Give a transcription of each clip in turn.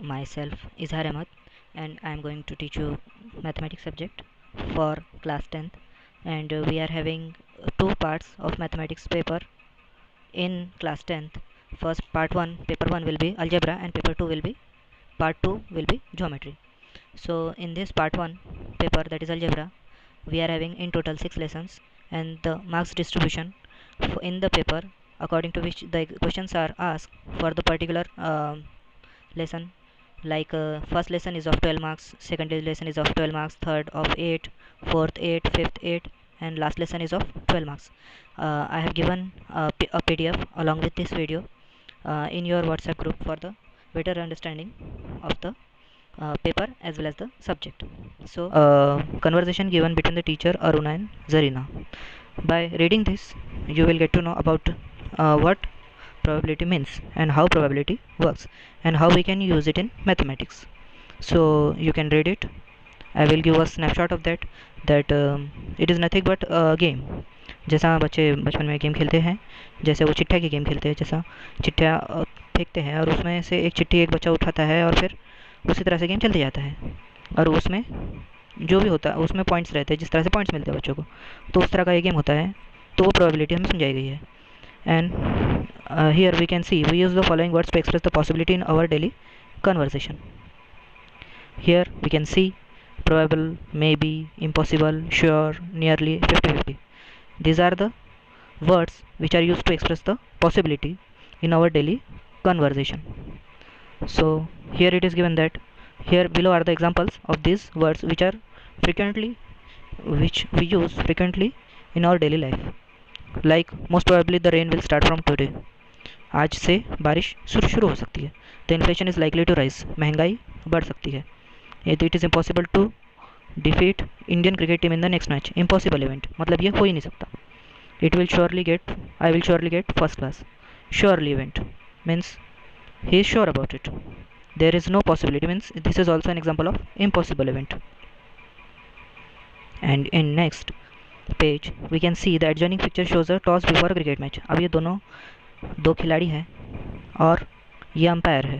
Myself Izhar Ahmad, and I am going to teach you mathematics subject for class 10th. And we are having two parts of mathematics paper in class 10th. First part 1, paper 1 will be algebra, and paper 2 will be part 2 will be geometry. So in this part 1 paper, that is algebra, we are having in total 6 lessons, and the marks distribution in the paper according to which the questions are asked for the particular lesson, like first lesson is of 12 marks, second lesson is of 12 marks, third of 8, fourth 8, fifth 8, and last lesson is of 12 marks. I have given a PDF along with this video in your WhatsApp group for the better understanding of the paper as well as the subject. So conversation given between the teacher Aruna and Zarina. By reading this, you will get to know about what probability means and how probability works and how we can use it in mathematics. So you can read it. I will give a snapshot of that it is nothing but a game. जैसा बच्चे बचपन में game खेलते हैं, जैसे वो चिट्ठा की गेम खेलते हैं, जैसा चिट्ठा फेंकते हैं और उसमें से एक चिट्ठी एक बच्चा उठाता है और फिर उसी तरह से गेम चलते जाता है, और उसमें जो भी होता है उसमें पॉइंट्स रहते हैं, जिस तरह से पॉइंट्स मिलते हैं बच्चों को, तो उस तरह का ये गेम होता है. तो वो प्रोबेबिलिटी हमें समझाई गई है. And here we can see we use the following words to express the possibility in our daily conversation. Here we can see probable, maybe, impossible, sure, nearly, 50-50. These are the words which are used to express the possibility in our daily conversation. So here it is given that here below are the examples of these words which we use frequently in our daily life. Like most probably the rain will start from today. आज से बारिश शुरू हो सकती है. The inflation is likely to rise. महंगाई बढ़ सकती है. It is impossible to defeat Indian cricket team in the next match. Impossible event. मतलब ये हो ही नहीं सकता. I will surely get first class. Surely event means he is sure about it. There is no possibility means this is also an example of impossible event. And in next page we can see the adjoining picture shows a toss before a cricket match. अब ये दोनों दो खिलाड़ी हैं और ये umpire है,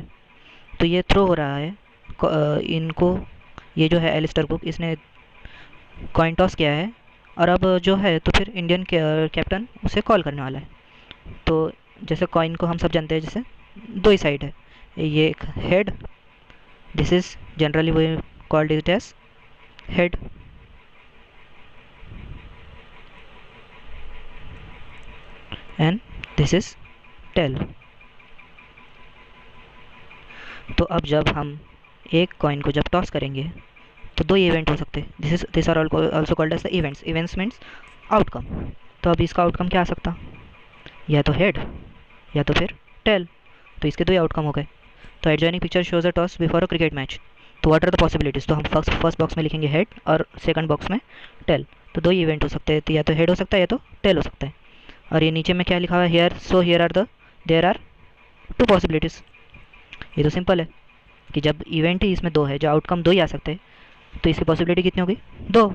तो ये थ्रो हो रहा है. इनको ये जो है एलिस्टर कुक, इसने कॉइन टॉस किया है, और अब जो है तो फिर इंडियन कैप्टन उसे कॉल करने वाला है. तो जैसे कॉइन को हम सब जानते हैं, जैसे दो ही साइड है, ये एक head, this is generally we called it as head, and this is tail. तो अब जब हम एक कॉइन को जब टॉस करेंगे तो दो इवेंट हो सकते हैं. This are also called as the events. Events means outcome. तो अब इसका आउटकम क्या आ सकता, या तो हेड या तो फिर टेल. तो इसके दो ही आउटकम हो गए. तो adjoining picture shows a toss before a cricket match. तो व्हाट आर द पॉसिबिलिटीज़, तो हम फर्स्ट बॉक्स में लिखेंगे हेड और सेकंड बॉक्स में टेल. तो दो ही इवेंट हो सकते हैं, तो या तो हेड हो सकता है या तो टेल हो सकता है. और ये नीचे में क्या लिखा हुआ है, here, so there are two possibilities. ये तो सिंपल है कि जब इवेंट ही इसमें दो है, जो आउटकम दो ही आ सकते हैं, तो इसकी पॉसिबिलिटी कितनी होगी, दो.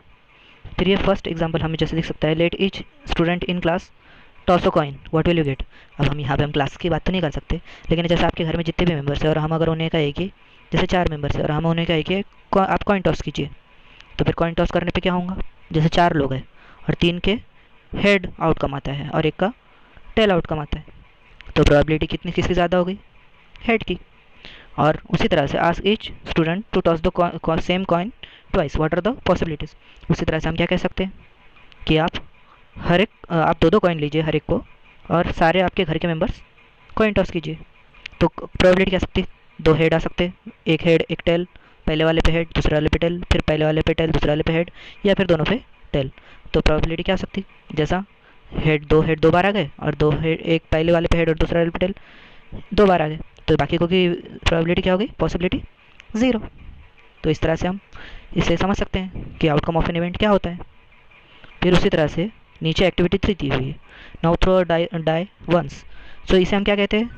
फिर ये फर्स्ट एग्जांपल हमें जैसे दिख सकता है, let each student in class toss a coin, what will you get. अब हम यहाँ पे हम क्लास की बात तो नहीं कर सकते, लेकिन जैसे आपके घर में जितने भी मेंबर्स हैं और हम अगर उन्हें कहें कि जैसे 4 मेंबर्स हैं और हम उन्हें कहें कि आप कॉइन टॉस कीजिए, तो फिर कॉइन टॉस करने पे क्या होगा, जैसे 4 लोग हैं और 3 के हेड आउटकम आता है और एक का टेल आउटकम आता है, तो प्रोबेबिलिटी किसकी ज़्यादा हो गई, हेड की. और उसी तरह से ask each student to toss the same coin twice, what are the possibilities. उसी तरह से हम क्या कह सकते हैं कि आप दो कॉइन लीजिए हर एक को, और सारे आपके घर के मेंबर्स कॉइन टॉस कीजिए. तो प्रोबेबिलिटी क्या सकती है, दो हेड आ सकते हैं, एक हेड एक टेल, पहले वाले पे हेड दूसरे वाले पे टेल, फिर पहले वाले पे टेल दूसरे वाले पे हेड, या फिर दोनों पे टेल. तो प्रोबेबिलिटी क्या आ सकती, जैसा हेड दो बार आ गए और दो हेड, एक पहले वाले पे हेड और दूसरे वाले पे टेल 2 बार आ गए, तो बाकी को की प्रोबेबिलिटी क्या हो गई, पॉसिबिलिटी 0. तो इस तरह से हम इसे समझ सकते हैं कि आउटकम ऑफ एन इवेंट क्या होता है. फिर उसी तरह से नीचे एक्टिविटी 3 दी हुई है, now throw die once. So इसे हम क्या कहते हैं,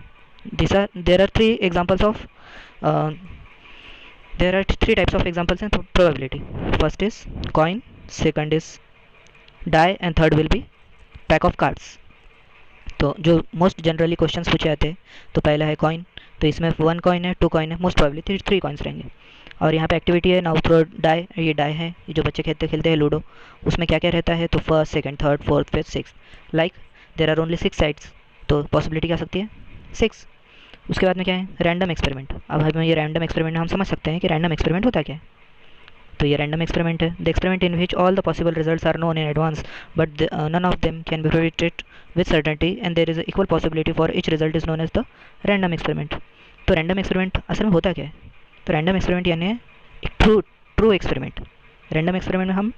there are 3 examples of there are 3 types of examples in probability. First is coin, second is die, and third will be pack of cards. तो जो मोस्ट जनरली क्वेश्चंस पूछे जाते हैं, तो पहला है कॉइन, तो इसमें 1 कॉइन है, 2 कॉइन है, मोस्ट प्रोबेबली 3 कॉइन्स रहेंगे। और यहाँ पे एक्टिविटी है नाउ थ्रो डाई, ये डाई है, ये जो बच्चे खेलते हैं लूडो, उसमें क्या क्या रहता है, तो first, second, third, fourth, fifth, six, like there are only 6 sides, तो पॉसिबिलिटी क्या सकती है 6। उसके बाद में क्या है, रैंडम एक्सपेरिमेंट। अब हमें ये रैंडम एक्सपेरिमेंट हम समझ सकते हैं कि रैंडम एक्सपेरिमेंट होता क्या है। तो ये रैंडम एक्सपेरिमेंट है, the experiment in which all the possible results are known in advance but none of them can be predicted with certainty and there is equal possibility for each result is known as the random experiment. तो random experiment असल में होता क्या है, तो random experiment यानी एक true experiment. Random experiment में हम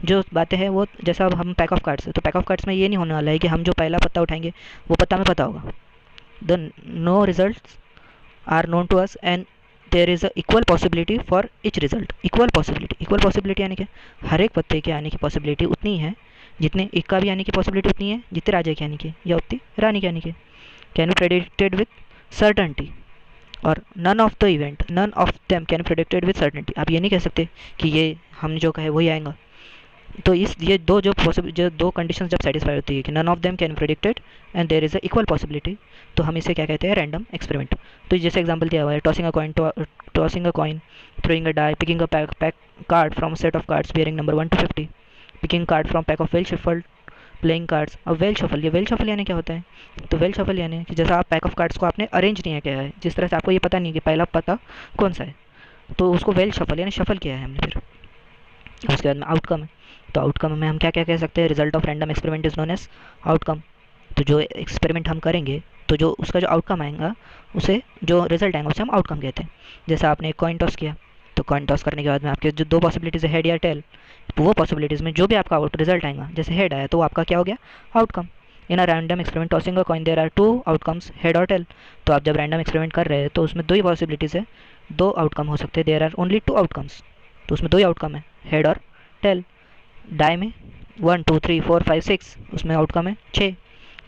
जो बातें हैं वो, जैसा अब हम पैक ऑफ कार्ड्स है, तो पैक ऑफ कार्ड्स में ये नहीं होने वाला है कि हम जो पहला पत्ता उठाएंगे वो पत्ता हमें पता होगा। The no results are known to us and there is a equal possibility for each result. Equal possibility यानी कि हर एक पत्ते के आने की पॉसिबिलिटी उतनी ही है जितने एक का भी आने की पॉसिबिलिटी उतनी है जितने राजा के आने की या उतनी रानी के आने की। Can be predicted with certainty और none of them can predicted with certainty. आप ये नहीं कह सकते कि ये हमने जो कहा है वही आएगा। तो ये दो कंडीशंस जब सेटिस्फाई होती है कि none of them can predicted and there is a equal possibility, तो हम इसे क्या कहते हैं, रैंडम एक्सपेरिमेंट। तो जैसे एग्जांपल दिया हुआ है, tossing a coin, throwing a die, picking a pack card from set of cards bearing number 1 to 50, picking card from pack of well shuffled, playing cards. अब वेल शफल, ये well shuffle यानी क्या होता है, तो वेल शफल यानी कि जैसा आप पैक ऑफ कार्ड्स को आपने अरेंज नहीं किया है, जिस तरह से आपको ये पता नहीं कि पहला पता कौन सा है, तो उसको वेल शफल यानी शफल किया है हमने। फिर उसके बाद में आउटकम है, तो आउटकम में हम क्या क्या कह सकते हैं, result of random experiment is known as outcome. तो जो एक्सपेरिमेंट हम करेंगे तो जो उसका जो आउटकम आएगा, उसे जो रिजल्ट आएगा उसे हम आउटकम कहते हैं। जैसे आपने एक कॉइन टॉस किया, तो कॉइन टॉस करने के बाद में आपके जो दो पॉसिबिलिटीज़ है, हेड या टेल, तो वो पॉसिबिलिटीज़ में जो भी आपका रिजल्ट आएगा, जैसे हेड आया तो वो आपका क्या हो गया, outcome. In a random experiment tossing a coin there are 2 outcomes, head और टेल। तो आप जब रैंडम एक्सपेरिमेंट कर रहे हैं तो उसमें दो ही पॉसिबिलिटीज़ है, दो आउटकम हो सकते हैं, देयर आर ओनली 2 आउटकम्स, तो उसमें दो ही आउटकम है, हेड और टेल। डाई में 1 2 3 4 5 6, उसमें आउटकम है 6।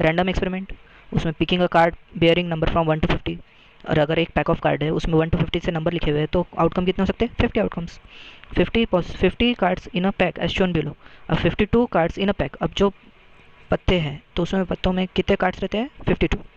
रैंडम एक्सपेरिमेंट, उसमें picking a card bearing number from 1 to 50, और अगर एक पैक ऑफ कार्ड है उसमें 1 to 50 से नंबर लिखे हुए हैं, तो आउटकम कितने हो सकते हैं, 50 outcomes. 50 cards in a pack as shown below. अब 52 कार्ड्स इन अ पैक, अब जो पत्ते हैं तो उसमें पत्तों में कितने कार्ड्स रहते हैं, 52।